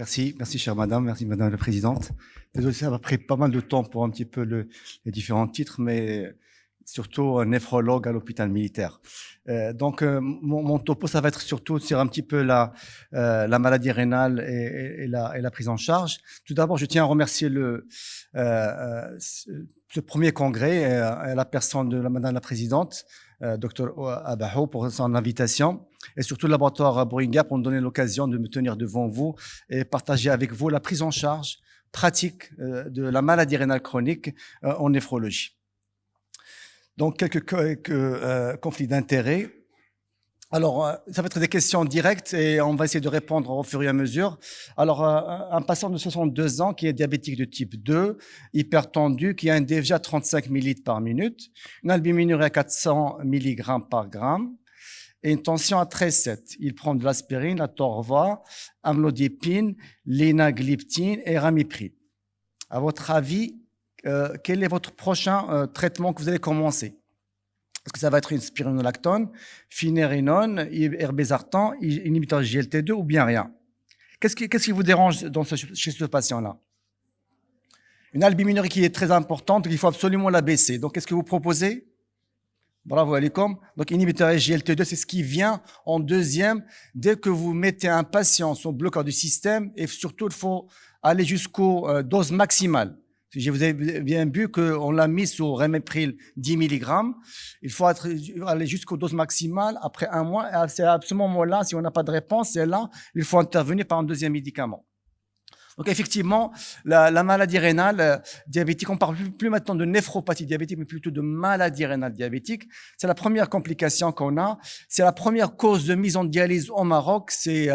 Merci chère madame, merci madame la présidente. Désolé, ça m'a pris pas mal de temps pour un petit peu les différents titres, mais surtout un néphrologue à l'hôpital militaire. Mon topo, ça va être surtout sur un petit peu la maladie rénale et la prise en charge. Tout d'abord, je tiens à remercier ce premier congrès et la personne de madame la présidente, Dr Abaho, pour son invitation, et surtout le laboratoire Boringa pour me donner l'occasion de me tenir devant vous et partager avec vous la prise en charge pratique de la maladie rénale chronique en néphrologie. Donc, quelques conflits d'intérêts. Alors, ça va être des questions directes et on va essayer de répondre au fur et à mesure. Alors, un patient de 62 ans qui est diabétique de type 2, hypertendu, qui a un DFG à 35 ml par minute, une albuminurie à 400 mg par gramme et une tension à 13,7. Il prend de l'aspirine, la Torva, amlodipine, linagliptine et ramipride. À votre avis, quel est votre prochain traitement que vous allez commencer? Est-ce que ça va être une spironolactone, finérinone, irbesartan, inhibiteur GLT2 ou bien rien? Qu'est-ce qui vous dérange chez ce patient-là? Une albuminurie qui est très importante, il faut absolument la baisser. Donc, qu'est-ce que vous proposez? Bravo, Alikom. Donc, inhibiteur GLT2, c'est ce qui vient en deuxième. Dès que vous mettez un patient sur bloqueur du système, et surtout, il faut aller jusqu'aux doses maximales. Si vous avez bien vu qu'on l'a mis sur Ramipril 10 mg, il faut aller jusqu'aux doses maximales après un mois. Et c'est à ce moment-là, si on n'a pas de réponse, c'est là, il faut intervenir par un deuxième médicament. Donc effectivement, la maladie rénale diabétique, on parle plus maintenant de néphropathie diabétique, mais plutôt de maladie rénale diabétique. C'est la première complication qu'on a. C'est la première cause de mise en dialyse au Maroc. C'est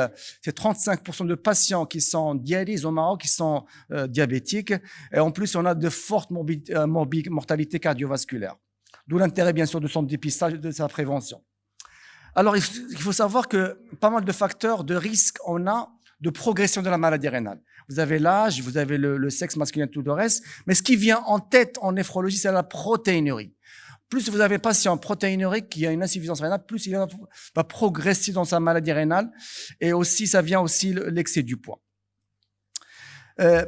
35% de patients qui sont en dialyse au Maroc qui sont diabétiques. Et en plus, on a de fortes mortalités cardiovasculaires. D'où l'intérêt, bien sûr, de son dépistage et de sa prévention. Alors, il faut savoir que pas mal de facteurs de risque on a de progression de la maladie rénale. Vous avez l'âge, vous avez le sexe masculin, tout le reste. Mais ce qui vient en tête en néphrologie, c'est la protéinurie. Plus vous avez un patient protéinurique qui a une insuffisance rénale, plus il va progresser dans sa maladie rénale. Et aussi, ça vient aussi l'excès du poids.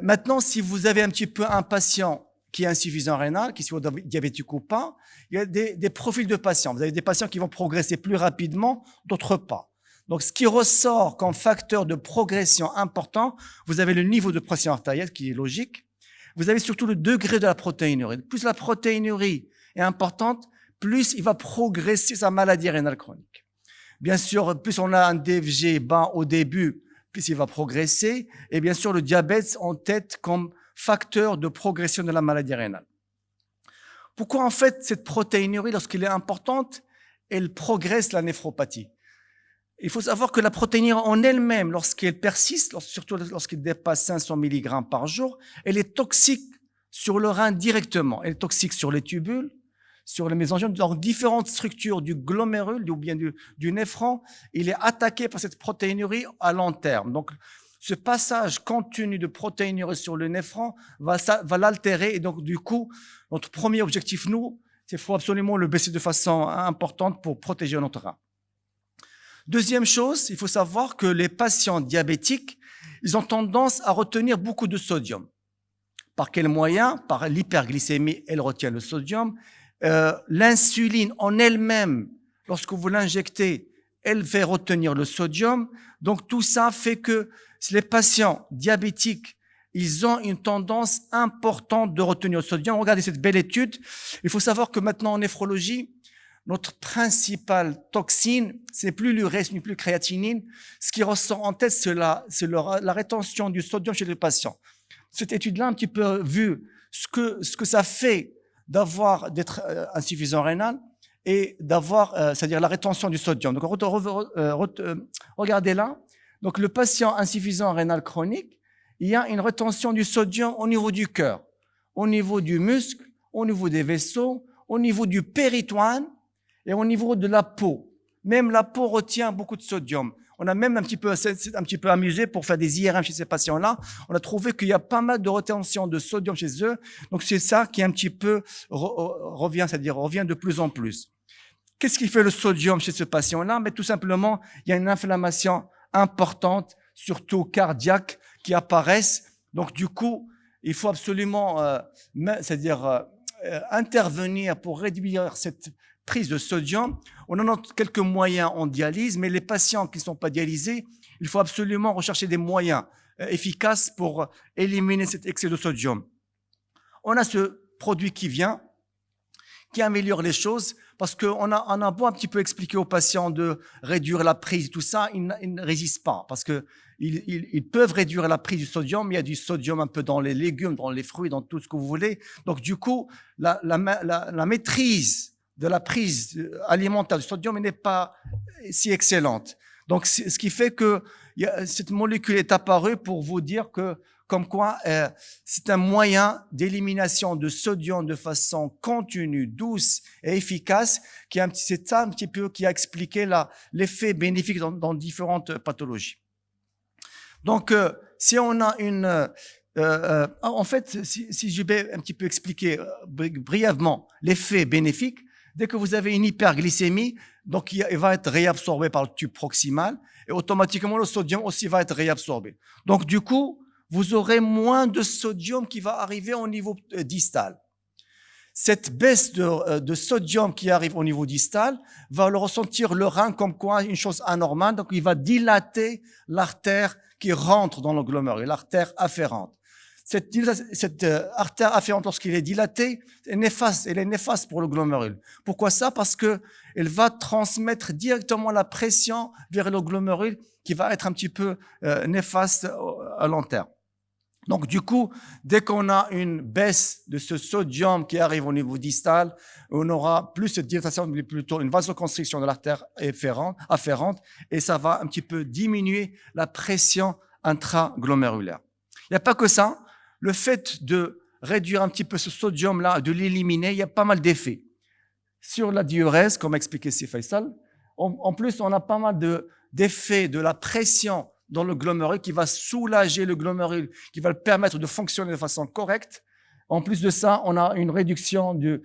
Maintenant, si vous avez un petit peu un patient qui est insuffisant rénal, qui soit diabétique ou pas, il y a des profils de patients. Vous avez des patients qui vont progresser plus rapidement, d'autres pas. Donc, ce qui ressort comme facteur de progression important, vous avez le niveau de pression artérielle qui est logique. Vous avez surtout le degré de la protéinurie. Plus la protéinurie est importante, plus il va progresser sa maladie rénale chronique. Bien sûr, plus on a un DFG bas au début, plus il va progresser. Et bien sûr, le diabète en tête comme facteur de progression de la maladie rénale. Pourquoi en fait cette protéinurie, lorsqu'elle est importante, elle progresse la néphropathie? Il faut savoir que la protéinurie en elle-même, lorsqu'elle persiste, surtout lorsqu'elle dépasse 500 mg par jour, elle est toxique sur le rein directement. Elle est toxique sur les tubules, sur les mésangiums, dans différentes structures du glomérule ou bien du néphron. Il est attaqué par cette protéinurie à long terme. Donc, ce passage continu de protéinurie sur le néphron va l'altérer. Et donc, du coup, notre premier objectif, nous, c'est qu'il faut absolument le baisser de façon importante pour protéger notre rein. Deuxième chose, il faut savoir que les patients diabétiques, ils ont tendance à retenir beaucoup de sodium. Par quel moyen? Par l'hyperglycémie, elle retient le sodium. L'insuline en elle-même, lorsque vous l'injectez, elle fait retenir le sodium. Donc tout ça fait que les patients diabétiques, ils ont une tendance importante de retenir le sodium. Regardez cette belle étude. Il faut savoir que maintenant en néphrologie, notre principale toxine, c'est plus l'urée, ce n'est plus créatinine. Ce qui ressort en tête, c'est la rétention du sodium chez les patients. Cette étude-là, un petit peu vu ce que ça fait d'être insuffisant rénal et d'avoir, c'est-à-dire la rétention du sodium. Donc, regardez là. Donc, le patient insuffisant rénal chronique, il y a une rétention du sodium au niveau du cœur, au niveau du muscle, au niveau des vaisseaux, au niveau du péritoine, et au niveau de la peau. Même la peau retient beaucoup de sodium. On a même un petit peu amusé pour faire des IRM chez ces patients-là. On a trouvé qu'il y a pas mal de rétention de sodium chez eux. Donc, c'est ça qui un petit peu revient, c'est-à-dire revient de plus en plus. Qu'est-ce qui fait le sodium chez ce patient-là? Mais tout simplement, il y a une inflammation importante, surtout cardiaque, qui apparaissent. Donc, du coup, il faut absolument, intervenir pour réduire cette prise de sodium. On en a quelques moyens en dialyse, mais les patients qui ne sont pas dialysés, il faut absolument rechercher des moyens efficaces pour éliminer cet excès de sodium. On a ce produit qui améliore les choses, parce qu'on a beau un petit peu expliquer aux patients de réduire la prise, tout ça, ils ne résistent pas, parce que ils peuvent réduire la prise du sodium, mais il y a du sodium un peu dans les légumes, dans les fruits, dans tout ce que vous voulez. Donc, du coup, la maîtrise de la prise alimentaire du sodium n'est pas si excellente. Donc, ce qui fait que cette molécule est apparue pour vous dire que, comme quoi, c'est un moyen d'élimination de sodium de façon continue, douce et efficace, c'est ça un petit peu qui a expliqué l'effet bénéfique dans différentes pathologies. Donc, si on a en fait, si je vais un petit peu expliquer brièvement l'effet bénéfique, dès que vous avez une hyperglycémie, donc il va être réabsorbé par le tube proximal et automatiquement le sodium aussi va être réabsorbé. Donc, du coup, vous aurez moins de sodium qui va arriver au niveau distal. Cette baisse de sodium qui arrive au niveau distal va le ressentir le rein comme quoi une chose anormale, donc il va dilater l'artère qui rentre dans le glomérule, l'artère afférente. Cette artère afférente, lorsqu'il est dilatée, elle est néfaste pour le glomérule. Pourquoi ça? Parce que elle va transmettre directement la pression vers le glomérule qui va être un petit peu néfaste à long terme. Donc, du coup, dès qu'on a une baisse de ce sodium qui arrive au niveau distal, on aura plus cette dilatation, mais plutôt une vasoconstriction de l'artère afférente, et ça va un petit peu diminuer la pression intraglomérulaire. Il n'y a pas que ça. Le fait de réduire un petit peu ce sodium-là, de l'éliminer, il y a pas mal d'effets. Sur la diurèse, comme expliqué C. Faisal, en plus, on a pas mal d'effets de la pression dans le glomérule qui va soulager le glomérule, qui va le permettre de fonctionner de façon correcte. En plus de ça, on a une réduction du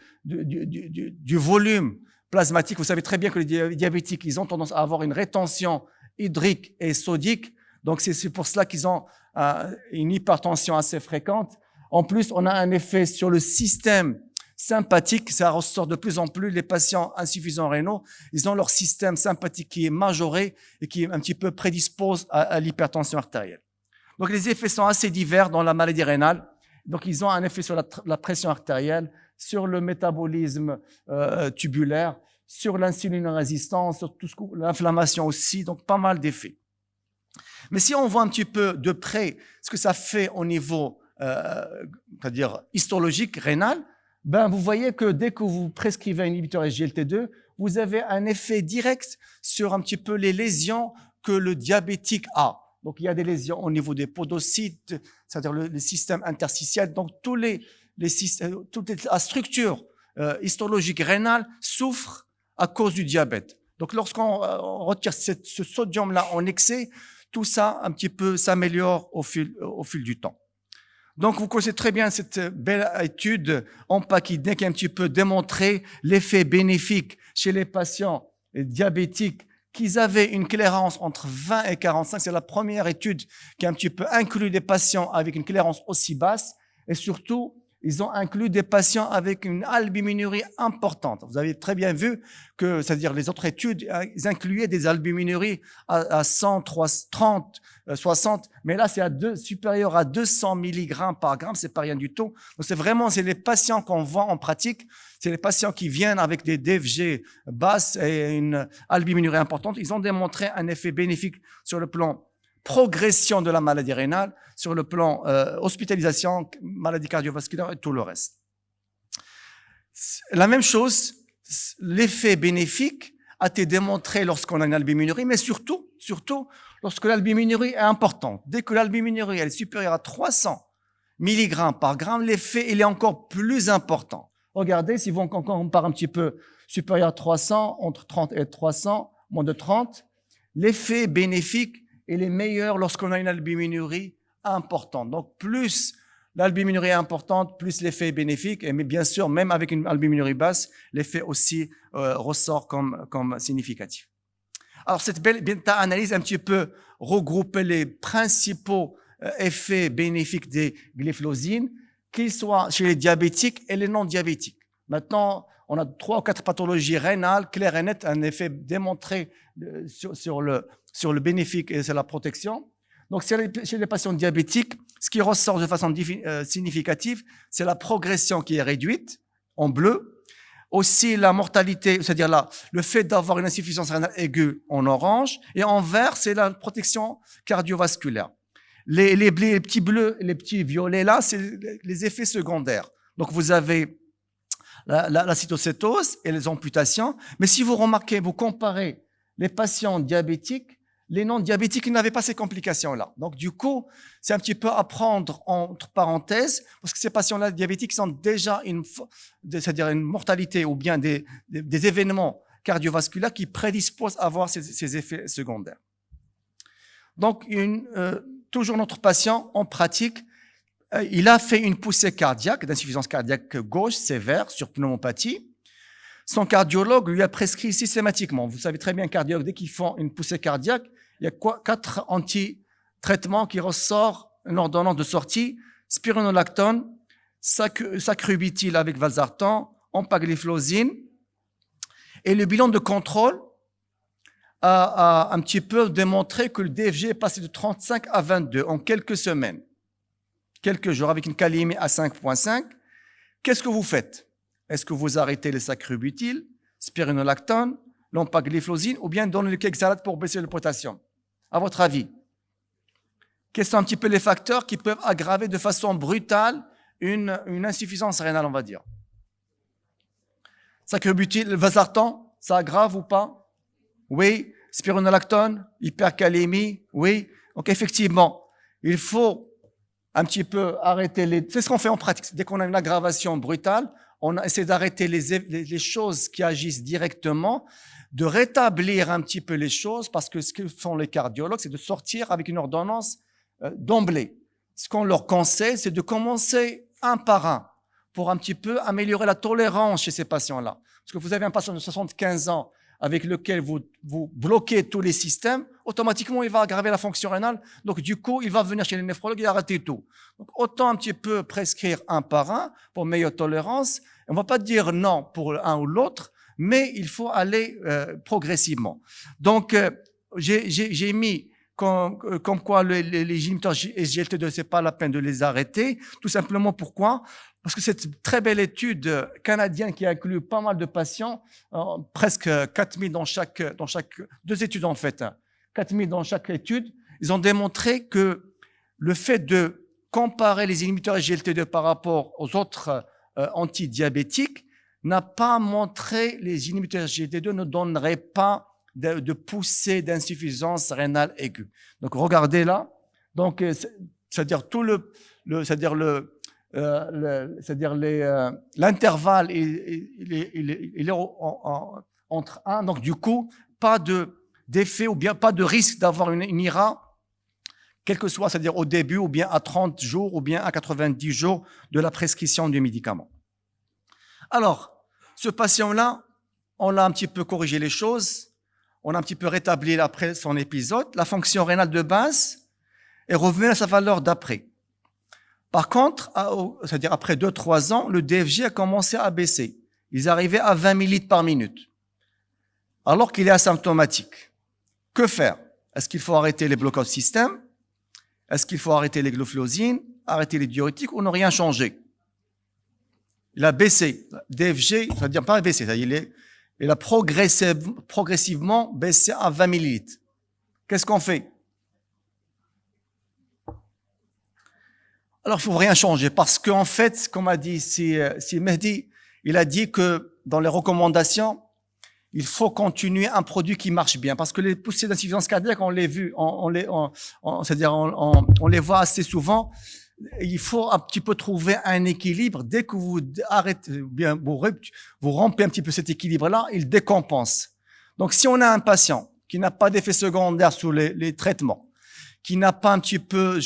volume plasmatique. Vous savez très bien que les diabétiques, ils ont tendance à avoir une rétention hydrique et sodique. Donc, c'est pour cela qu'ils ont une hypertension assez fréquente. En plus, on a un effet sur le système sympathique. Ça ressort de plus en plus. Les patients insuffisants rénaux, ils ont leur système sympathique qui est majoré et qui un petit peu prédispose à l'hypertension artérielle. Donc, les effets sont assez divers dans la maladie rénale. Donc, ils ont un effet sur la pression artérielle, sur le métabolisme tubulaire, sur l'insulinorésistance, sur tout l'inflammation aussi. Donc, pas mal d'effets. Mais si on voit un petit peu de près ce que ça fait au niveau, c'est-à-dire histologique, rénal, ben vous voyez que dès que vous prescrivez un inhibiteur SGLT2, vous avez un effet direct sur un petit peu les lésions que le diabétique a. Donc il y a des lésions au niveau des podocytes, c'est-à-dire le système interstitiel. Donc toute la structure histologique rénale souffre à cause du diabète. Donc lorsqu'on retire ce sodium-là en excès, tout ça un petit peu s'améliore au fil du temps. Donc, vous connaissez très bien cette belle étude EMPA-KIDNey qui a un petit peu démontré l'effet bénéfique chez les patients diabétiques qu'ils avaient une clairance entre 20 et 45. C'est la première étude qui a un petit peu inclus des patients avec une clairance aussi basse et surtout, ils ont inclus des patients avec une albuminurie importante. Vous avez très bien vu que, c'est-à-dire les autres études, ils incluaient des albuminuries à 100, 30, 60, mais là, c'est supérieur à 200 mg par gramme, c'est pas rien du tout. Donc c'est les patients qu'on voit en pratique, c'est les patients qui viennent avec des DFG basses et une albuminurie importante. Ils ont démontré un effet bénéfique sur le plan progression de la maladie rénale, sur le plan hospitalisation, maladie cardiovasculaire et tout le reste. La même chose, l'effet bénéfique a été démontré lorsqu'on a une albuminurie, mais surtout lorsque l'albuminurie est importante. Dès que l'albuminurie est supérieure à 300 mg par gramme, l'effet il est encore plus important. Regardez, si on compare un petit peu supérieur à 300, entre 30 et 300, moins de 30, l'effet bénéfique il est meilleur lorsqu'on a une albuminurie importante. Donc, plus l'albuminurie est importante, plus l'effet est bénéfique. Mais bien sûr, même avec une albuminurie basse, l'effet aussi ressort comme significatif. Alors, cette belle méta-analyse a un petit peu regroupé les principaux effets bénéfiques des glyphosines, qu'ils soient chez les diabétiques et les non-diabétiques. Maintenant, on a 3 ou 4 pathologies rénales, claires et nettes, un effet démontré sur le bénéfique et sur la protection. Donc, chez les patients diabétiques, ce qui ressort de façon significative, c'est la progression qui est réduite, en bleu. Aussi, la mortalité, c'est-à-dire le fait d'avoir une insuffisance rénale aiguë en orange. Et en vert, c'est la protection cardiovasculaire. Les petits bleus et les petits violets, là, c'est les effets secondaires. Donc, vous avez la cytocétose et les amputations. Mais si vous remarquez, vous comparez les patients diabétiques, les non-diabétiques, ils n'avaient pas ces complications-là. Donc, du coup, c'est un petit peu à prendre entre parenthèses, parce que ces patients-là diabétiques ont déjà c'est-à-dire une mortalité ou bien des événements cardiovasculaires qui prédisposent à avoir ces effets secondaires. Donc, toujours notre patient, en pratique, il a fait une poussée cardiaque, d'insuffisance cardiaque gauche sévère sur pneumopathie. Son cardiologue lui a prescrit systématiquement, vous savez très bien, cardiologue, dès qu'ils font une poussée cardiaque, il y a 4 anti-traitements qui ressortent, une ordonnance de sortie, spironolactone, sacubitril avec valsartan, empagliflozine. Et le bilan de contrôle a un petit peu démontré que le DFG est passé de 35 à 22 en quelques semaines, quelques jours, avec une calémie à 5,5. Qu'est-ce que vous faites? Est-ce que vous arrêtez le sacubitril, spironolactone, l'empagliflozine, ou bien donnez quelques salades pour baisser le potassium? À votre avis, quels sont un petit peu les facteurs qui peuvent aggraver de façon brutale une insuffisance rénale, on va dire? Sacubitril, le valsartan, ça aggrave ou pas? Oui. Spironolactone, hypercalémie, oui. Donc effectivement, il faut un petit peu arrêter c'est ce qu'on fait en pratique. Dès qu'on a une aggravation brutale, on essaie d'arrêter les choses qui agissent directement, de rétablir un petit peu les choses, parce que ce que font les cardiologues, c'est de sortir avec une ordonnance d'emblée. Ce qu'on leur conseille, c'est de commencer un par un pour un petit peu améliorer la tolérance chez ces patients-là. Parce que vous avez un patient de 75 ans avec lequel vous bloquez tous les systèmes, automatiquement, il va aggraver la fonction rénale. Donc, du coup, il va venir chez les néphrologues et arrêter tout. Donc, autant un petit peu prescrire un par un pour meilleure tolérance. On ne va pas dire non pour l'un ou l'autre, mais il faut aller progressivement. Donc, j'ai mis comme quoi les inhibiteurs SGLT2, c'est pas la peine de les arrêter. Tout simplement, pourquoi? Parce que cette très belle étude canadienne qui a inclus pas mal de patients, presque 4000 dans chaque 2 études en fait, 4000 dans chaque étude, ils ont démontré que le fait de comparer les inhibiteurs SGLT2 par rapport aux autres antidiabétiques n'a pas montré les inhibiteurs SGLT2 ne donneraient pas de poussée d'insuffisance rénale aiguë. Donc regardez là, donc c'est-à-dire tout c'est-à-dire l'intervalle il est entre 1, donc du coup pas d'effet ou bien pas de risque d'avoir une IRA, quel que soit, c'est-à-dire au début ou bien à 30 jours ou bien à 90 jours de la prescription du médicament. Alors, ce patient-là, on a un petit peu corrigé les choses, on a un petit peu rétabli après son épisode, la fonction rénale de base est revenue à sa valeur d'après. Par contre, c'est-à-dire après 2-3 ans, le DFG a commencé à baisser. Ils arrivaient à 20 millilitres par minute, alors qu'il est asymptomatique. Que faire? Est-ce qu'il faut arrêter les bloqueurs de système? Est-ce qu'il faut arrêter les glufosines, arrêter les diurétiques ou ne rien changer? Il a baissé. DFG, c'est-à-dire pas baissé, c'est-à-dire il a progressivement baissé à 20 millilitres. Qu'est-ce qu'on fait? Alors, il faut rien changer parce qu'en fait, comme a dit si Mehdi, il a dit que dans les recommandations, il faut continuer un produit qui marche bien parce que les poussées d'insuffisance cardiaque, on les vu, c'est-à-dire on les voit assez souvent. Il faut un petit peu trouver un équilibre. Dès que vous arrêtez, bien vous rompez un petit peu cet équilibre-là, il décompense. Donc, si on a un patient qui n'a pas d'effet secondaire sous les traitements, qui n'a pas un petit peu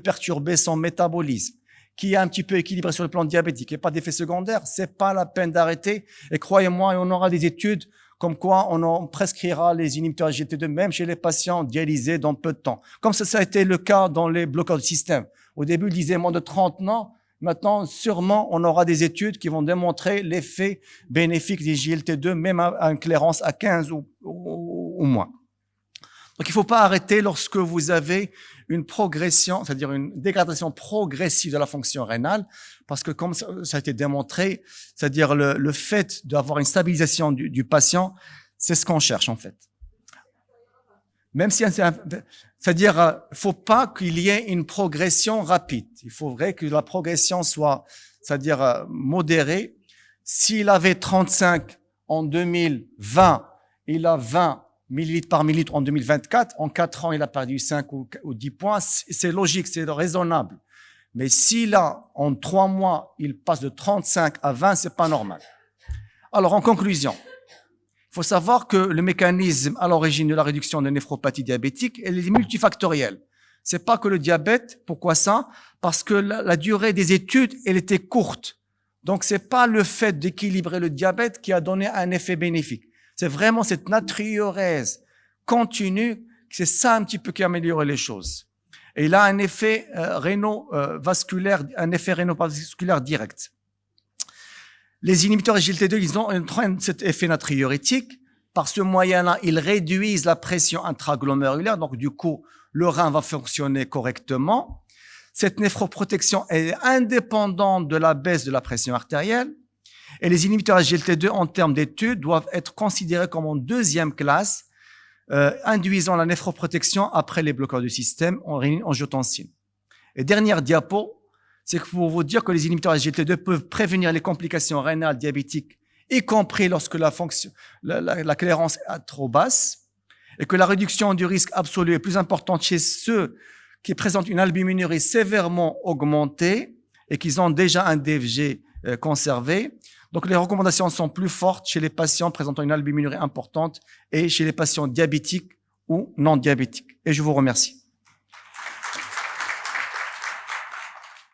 perturbé son métabolisme, qui est un petit peu équilibré sur le plan diabétique et pas d'effet secondaire, c'est pas la peine d'arrêter. Et croyez-moi, on aura des études comme quoi on en prescrira les inhibiteurs SGLT2 même chez les patients dialysés dans peu de temps. Comme ça a été le cas dans les bloqueurs du système. Au début, ils disaient moins de 30 ans. Maintenant, sûrement, on aura des études qui vont démontrer l'effet bénéfique des SGLT2, même à une clairance à 15 ou moins. Donc, il ne faut pas arrêter lorsque vous avez une progression, c'est-à-dire une dégradation progressive de la fonction rénale, parce que comme ça a été démontré, c'est-à-dire le fait d'avoir une stabilisation du patient, c'est ce qu'on cherche en fait. Même si c'est-à-dire, faut pas qu'il y ait une progression rapide. Il faudrait que la progression soit, c'est-à-dire modérée. S'il avait 35 en 2020, il a 20 millilitres par millilitre en 2024. En 4 ans, il a perdu 5 ou 10 points. C'est logique, c'est raisonnable. Mais si là, en 3 mois, il passe de 35 à 20, c'est pas normal. Alors, en conclusion, il faut savoir que le mécanisme à l'origine de la réduction de néphropathie diabétique, elle est multifactorielle. C'est pas que le diabète. Pourquoi ça? Parce que la durée des études, elle était courte. Donc, c'est pas le fait d'équilibrer le diabète qui a donné un effet bénéfique. C'est vraiment cette natriurèse continue, c'est ça un petit peu qui a amélioré les choses. Et il a un effet rénovasculaire, un effet rénovasculaire direct. Les inhibiteurs SGLT2, ils ont cet effet natriurétique. Par ce moyen-là, ils réduisent la pression intraglomérulaire, donc du coup, le rein va fonctionner correctement. Cette néphroprotection est indépendante de la baisse de la pression artérielle. Et les inhibiteurs SGLT2, en termes d'études, doivent être considérés comme en deuxième classe, induisant la néphroprotection après les bloqueurs du système en rénine-angiotensine. Et dernière diapo, c'est pour vous dire que les inhibiteurs SGLT2 peuvent prévenir les complications rénales diabétiques, y compris lorsque la clairance est trop basse, et que la réduction du risque absolu est plus importante chez ceux qui présentent une albuminurie sévèrement augmentée et qui ont déjà un DFG conservé. Donc, les recommandations sont plus fortes chez les patients présentant une albuminurie importante et chez les patients diabétiques ou non diabétiques. Et je vous remercie.